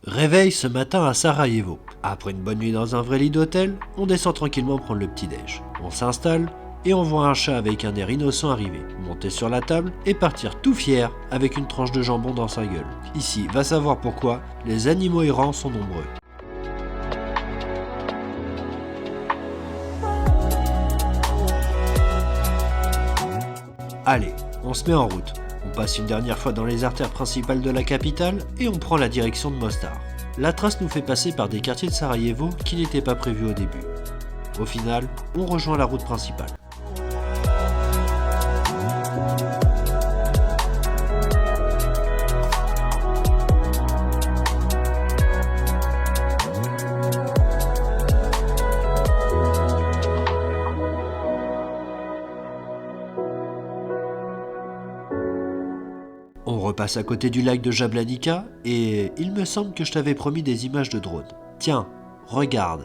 Réveil ce matin à Sarajevo. Après une bonne nuit dans un vrai lit d'hôtel, on descend tranquillement prendre le petit-déj. On s'installe et on voit un chat avec un air innocent arriver, monter sur la table et partir tout fier avec une tranche de jambon dans sa gueule. Ici, va savoir pourquoi, les animaux errants sont nombreux. Allez, on se met en route. On passe une dernière fois dans les artères principales de la capitale et on prend la direction de Mostar. La trace nous fait passer par des quartiers de Sarajevo qui n'étaient pas prévus au début. Au final, on rejoint la route principale. On repasse à côté du lac de Jablanica et il me semble que je t'avais promis des images de drone. Tiens, regarde.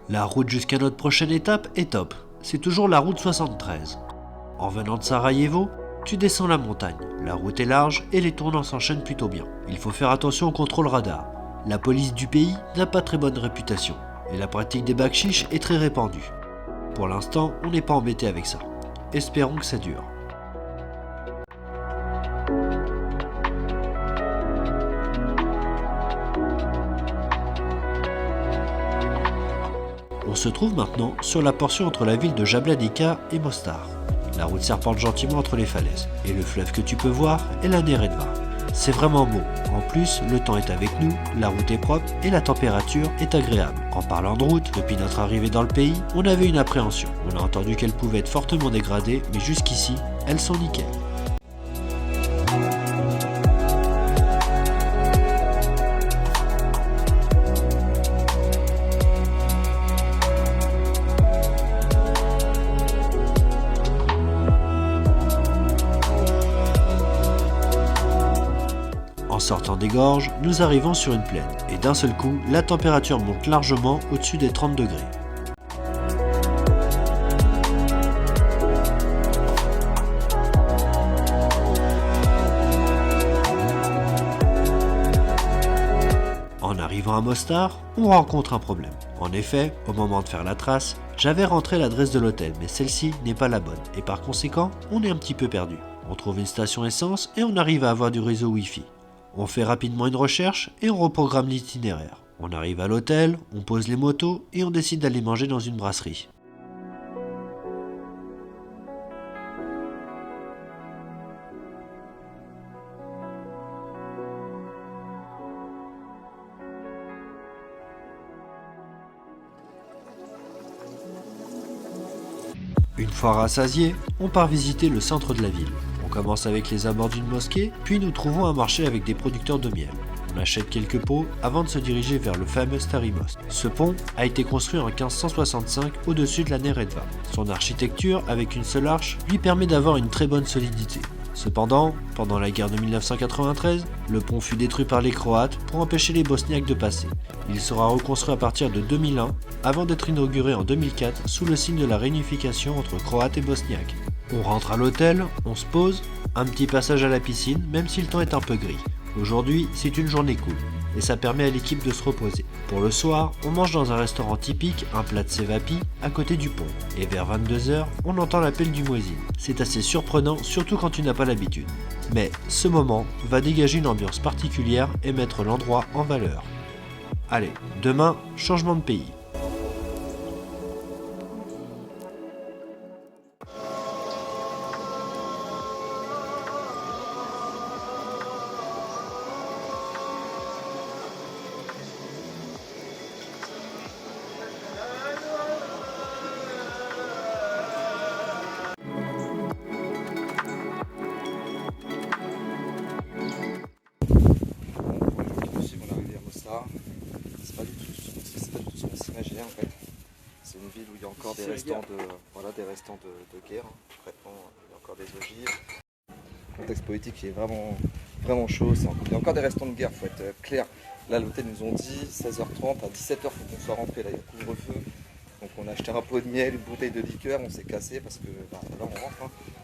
La route jusqu'à notre prochaine étape est top. C'est toujours la route 73. En venant de Sarajevo, tu descends la montagne. La route est large et les tournants s'enchaînent plutôt bien. Il faut faire attention au contrôle radar. La police du pays n'a pas très bonne réputation et la pratique des bakchiches est très répandue. Pour l'instant, on n'est pas embêté avec ça. Espérons que ça dure. On se trouve maintenant sur la portion entre la ville de Jablanica et Mostar. La route serpente gentiment entre les falaises, et le fleuve que tu peux voir est la Neretva. C'est vraiment beau. En plus, le temps est avec nous, la route est propre et la température est agréable. En parlant de route, depuis notre arrivée dans le pays, on avait une appréhension. On a entendu qu'elles pouvaient être fortement dégradées, mais jusqu'ici, elles sont nickel. En sortant des gorges, nous arrivons sur une plaine, et d'un seul coup, la température monte largement au-dessus des 30 degrés. En arrivant à Mostar, on rencontre un problème. En effet, au moment de faire la trace, j'avais rentré l'adresse de l'hôtel, mais celle-ci n'est pas la bonne, et par conséquent, on est un petit peu perdu. On trouve une station essence et on arrive à avoir du réseau Wi-Fi. On fait rapidement une recherche et on reprogramme l'itinéraire. On arrive à l'hôtel, on pose les motos et on décide d'aller manger dans une brasserie. Une fois rassasié, on part visiter le centre de la ville. On commence avec les abords d'une mosquée, puis nous trouvons un marché avec des producteurs de miel. On achète quelques pots avant de se diriger vers le fameux Stari Most. Ce pont a été construit en 1565 au-dessus de la Neretva. Son architecture, avec une seule arche, lui permet d'avoir une très bonne solidité. Cependant, pendant la guerre de 1993, le pont fut détruit par les Croates pour empêcher les Bosniaques de passer. Il sera reconstruit à partir de 2001, avant d'être inauguré en 2004 sous le signe de la réunification entre Croates et Bosniaques. On rentre à l'hôtel, on se pose, un petit passage à la piscine, même si le temps est un peu gris. Aujourd'hui, c'est une journée cool, et ça permet à l'équipe de se reposer. Pour le soir, on mange dans un restaurant typique, un plat de cevapi, à côté du pont. Et vers 22h, on entend l'appel du muezzin. C'est assez surprenant, surtout quand tu n'as pas l'habitude. Mais ce moment va dégager une ambiance particulière et mettre l'endroit en valeur. Allez, demain, changement de pays. C'est pas du tout ce qu'on s'imaginait en fait. C'est une ville où il y a encore des restants de guerre. Concrètement, il y a encore des ogives. Le contexte politique est vraiment vraiment chaud. Il y a encore des restants de guerre, faut être clair. Là, l'hôtel nous ont dit 16h30, à 17h, il faut qu'on soit rentré. Là, il y a couvre-feu. Donc, on a acheté un pot de miel, une bouteille de liqueur, on s'est cassé parce que là, on rentre. Hein.